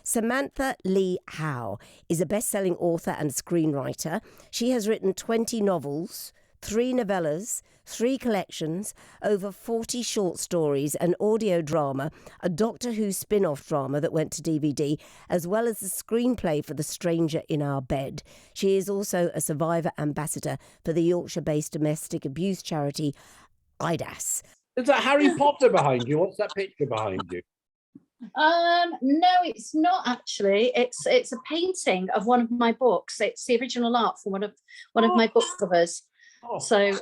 Samantha Lee Howe is a best-selling author and screenwriter. She has written 20 novels, 3 novellas, 3 collections, over 40 short stories, an audio drama, a Doctor Who spin-off drama that went to DVD, as well as the screenplay for The Stranger in Our Bed. She is also a survivor ambassador for the Yorkshire-based domestic abuse charity IDAS. Is that Harry Potter behind you? What's that picture behind you? No, it's not actually. It's a painting of one of my books. It's the original art from one of my book covers. So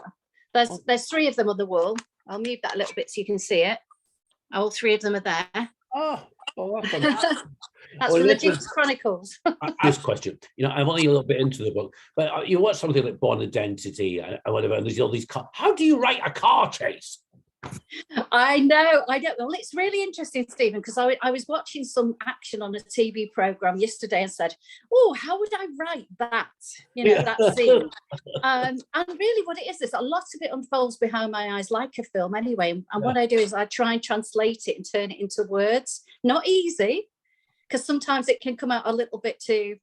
there's 3 of them on the wall. I'll move that a little bit so you can see it. All 3 of them are there. That's from the Duke's Chronicles. This question, I'm only a little bit into the book, but you watch something like Born Identity or whatever, and there's all these cars. How do you write a car chase? I know. Well, it's really interesting, Stephen, because I was watching some action on a TV program yesterday and said, "Oh, how would I write that? That scene." And really, what it is a lot of it unfolds behind my eyes, like a film, anyway. And what I do is I try and translate it and turn it into words. Not easy, because sometimes it can come out a little bit too,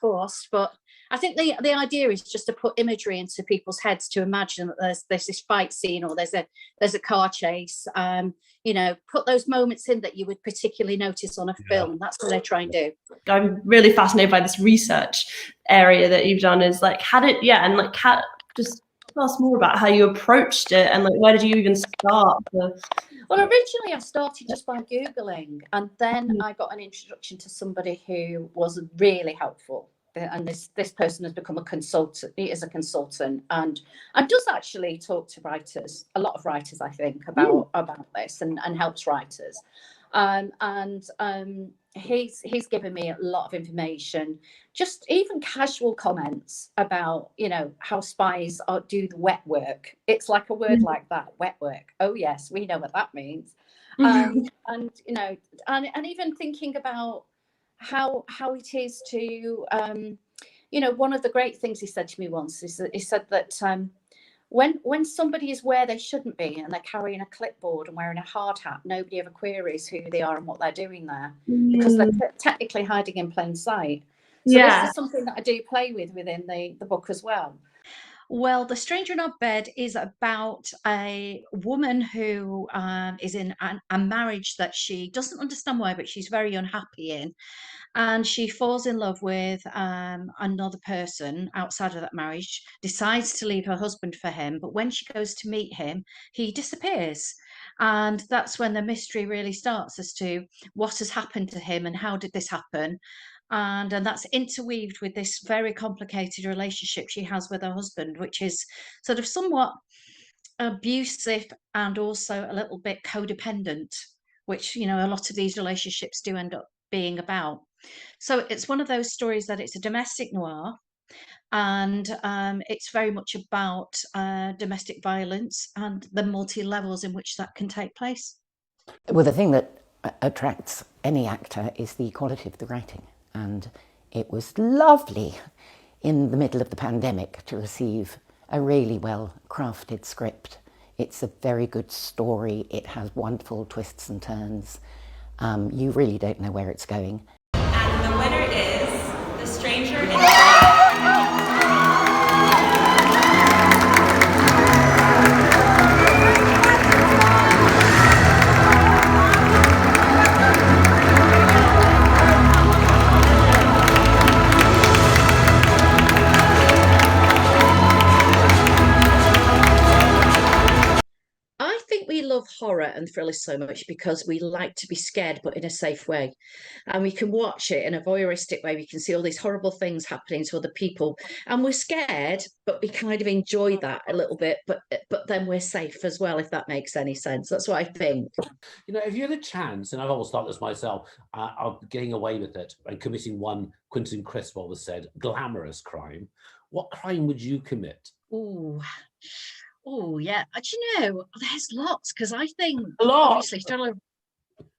forced, but I think the idea is just to put imagery into people's heads to imagine that there's this fight scene or there's a car chase. Put those moments in that you would particularly notice on a film. That's what I try and do. I'm really fascinated by this research area that you've done. Is just tell us more about how you approached it and where did you even start? Well, originally I started just by Googling, and then I got an introduction to somebody who was really helpful. And this person has become a consultant. He is a consultant and does actually talk to writers, a lot of writers, I think, about this and helps writers. He's given me a lot of information, just even casual comments about, how spies do the wet work. It's like a word like that, wet work. Oh yes, we know what that means. And even thinking about how it is to one of the great things he said to me once is that he said that when somebody is where they shouldn't be and they're carrying a clipboard and wearing a hard hat, nobody ever queries who they are and what they're doing there because they're technically hiding in plain sight. So this is something that I do play with within the book as well. Well, The Stranger in Our Bed is about a woman who is in a marriage that she doesn't understand why, but she's very unhappy in. And she falls in love with another person outside of that marriage, decides to leave her husband for him. But when she goes to meet him, he disappears. And that's when the mystery really starts as to what has happened to him and how did this happen. And that's interweaved with this very complicated relationship she has with her husband, which is sort of somewhat abusive and also a little bit codependent, which, a lot of these relationships do end up being about. So it's one of those stories that it's a domestic noir, and it's very much about domestic violence and the multi-levels in which that can take place. Well, the thing that attracts any actor is the quality of the writing. And it was lovely in the middle of the pandemic to receive a really well-crafted script. It's a very good story. It has wonderful twists and turns. You really don't know where it's going. And the winner is The Stranger in Our Bed. We love horror and thrillers so much because we like to be scared, but in a safe way. And we can watch it in a voyeuristic way. We can see all these horrible things happening to other people. And we're scared, but we kind of enjoy that a little bit. But then we're safe as well, if that makes any sense. That's what I think. If you had a chance, and I've always thought this myself, of getting away with it and committing one, Quentin Crisp always said, glamorous crime, what crime would you commit? Oh, yeah. There's lots, because I think, obviously,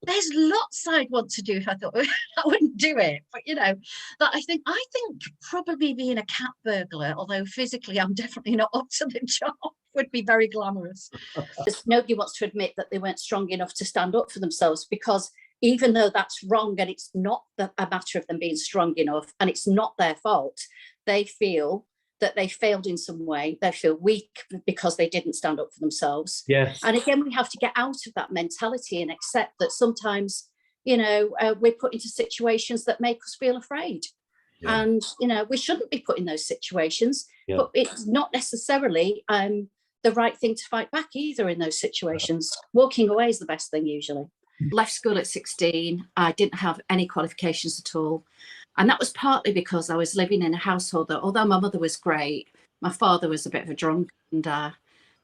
there's lots I'd want to do if I thought I wouldn't do it. But, that I think probably being a cat burglar, although physically I'm definitely not up to the job, would be very glamorous. Nobody wants to admit that they weren't strong enough to stand up for themselves, because even though that's wrong and it's not a matter of them being strong enough and it's not their fault, they feel that they failed in some way. They feel weak because they didn't stand up for themselves. Yes. And again, we have to get out of that mentality and accept that sometimes, we're put into situations that make us feel afraid. Yeah. And, we shouldn't be put in those situations, but it's not necessarily the right thing to fight back either in those situations. Walking away is the best thing usually. Left school at 16. I didn't have any qualifications at all. And that was partly because I was living in a household that, although my mother was great, my father was a bit of a drunk and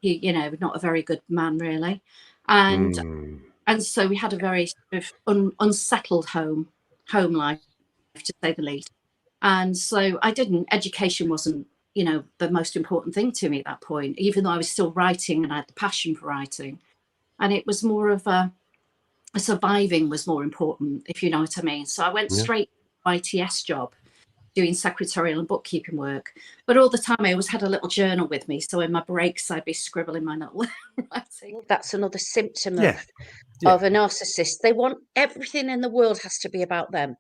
he, not a very good man really. And so we had a very sort of unsettled home life, to say the least. And so education wasn't, the most important thing to me at that point, even though I was still writing and I had the passion for writing. And it was more of surviving was more important, if you know what I mean. So I went straight to ITS job, doing secretarial and bookkeeping work. But all the time I always had a little journal with me. So in my breaks, I'd be scribbling my little writing. That's another symptom of a narcissist. They want everything in the world has to be about them.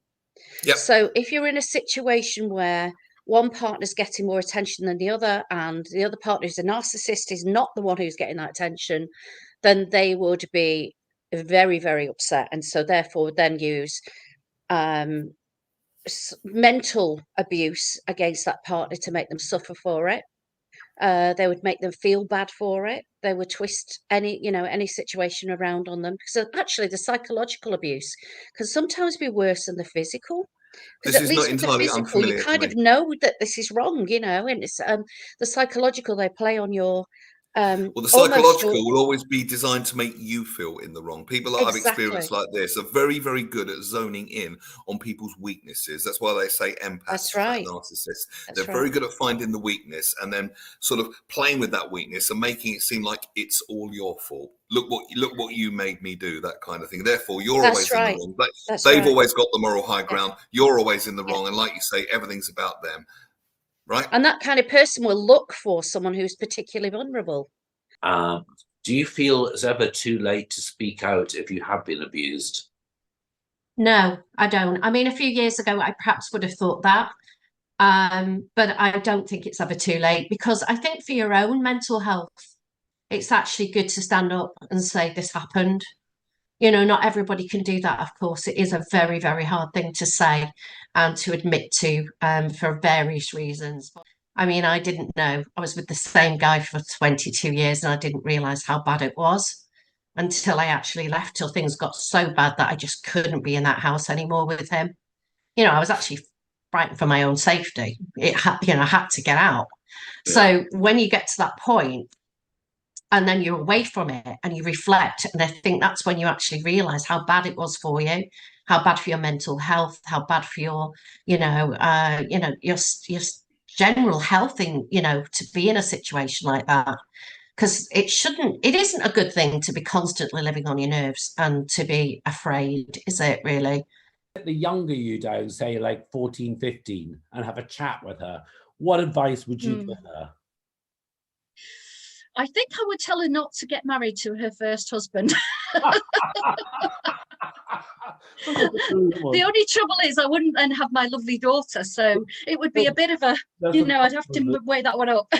Yep. So if you're in a situation where one partner's getting more attention than the other, and the other partner who's a narcissist is not the one who's getting that attention, then they would be very, very upset. And so therefore then use mental abuse against that partner to make them suffer for it. They would make them feel bad for it. They would twist any situation around on them. So actually the psychological abuse can sometimes be worse than the physical. Because at least with the physical, you kind of know that this is wrong, and it's the psychological they play on your well, the psychological will always be designed to make you feel in the wrong. People that I've experienced like this are very, very good at zoning in on people's weaknesses. That's why they say empaths. That's right. Narcissists. They're very good at finding the weakness and then sort of playing with that weakness and making it seem like it's all your fault. Look what you made me do, that kind of thing. Therefore, you're always in the wrong. They've always got the moral high ground. You're always in the wrong. And like you say, everything's about them. Right. And that kind of person will look for someone who's particularly vulnerable. Do you feel it's ever too late to speak out if you have been abused? No, I don't. I mean, a few years ago, I perhaps would have thought that. But I don't think it's ever too late, because I think for your own mental health, it's actually good to stand up and say this happened. Not everybody can do that, of course. It is a very, very hard thing to say and to admit to for various reasons. I mean, I didn't know. I was with the same guy for 22 years and I didn't realise how bad it was until I actually left, till things got so bad that I just couldn't be in that house anymore with him. I was actually frightened for my own safety. I had to get out. Yeah. So when you get to that point, and then you're away from it and you reflect, and I think that's when you actually realize how bad it was for you, how bad for your mental health, how bad for your, your general health in, to be in a situation like that. Because it isn't a good thing to be constantly living on your nerves and to be afraid, is it really? The younger you down, say like 14, 15, and have a chat with her, what advice would you give her? I think I would tell her not to get married to her first husband. The only trouble is I wouldn't then have my lovely daughter. So it would be a bit of a, I'd have to weigh that one up.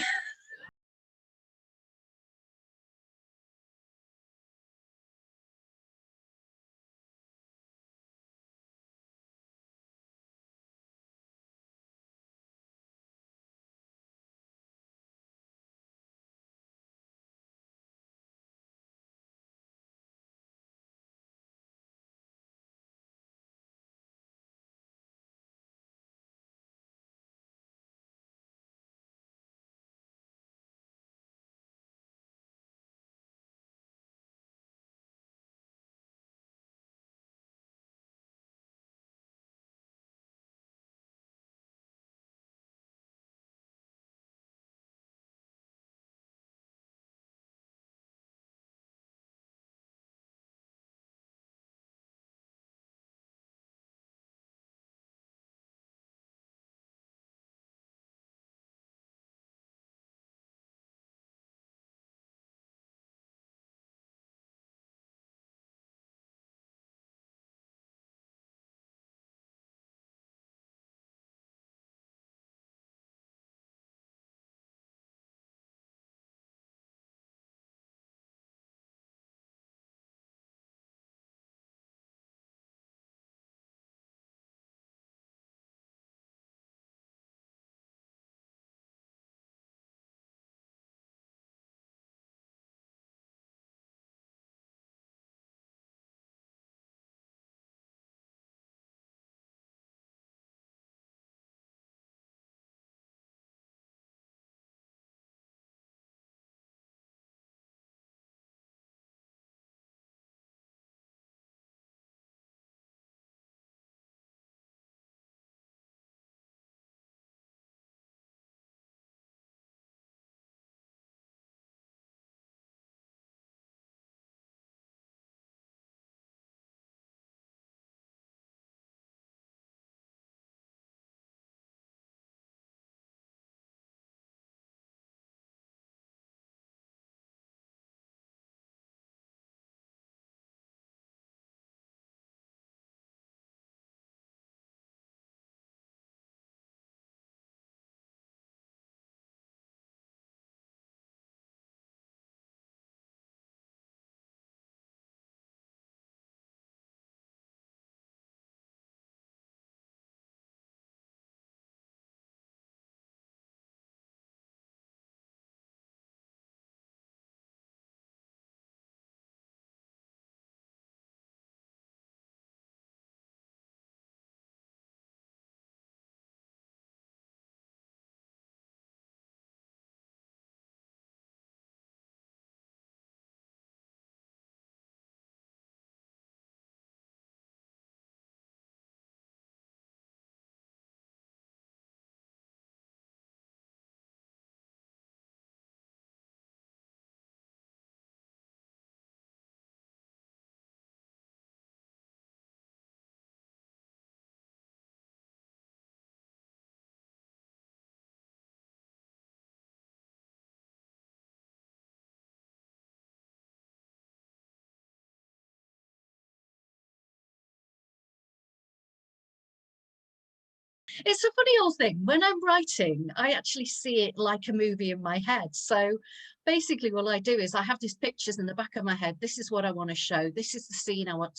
It's a funny old thing. When I'm writing, I actually see it like a movie in my head. So basically what I do is I have these pictures in the back of my head. This is what I want to show. This is the scene I want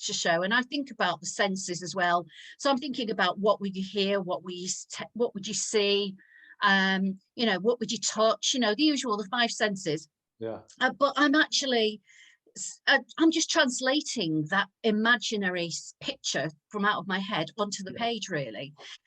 to show. And I think about the senses as well. So I'm thinking about what would you hear? What would you see? You know, what would you touch? You know, the usual, the 5 senses. Yeah. But I'm just translating that imaginary picture from out of my head onto the page, really.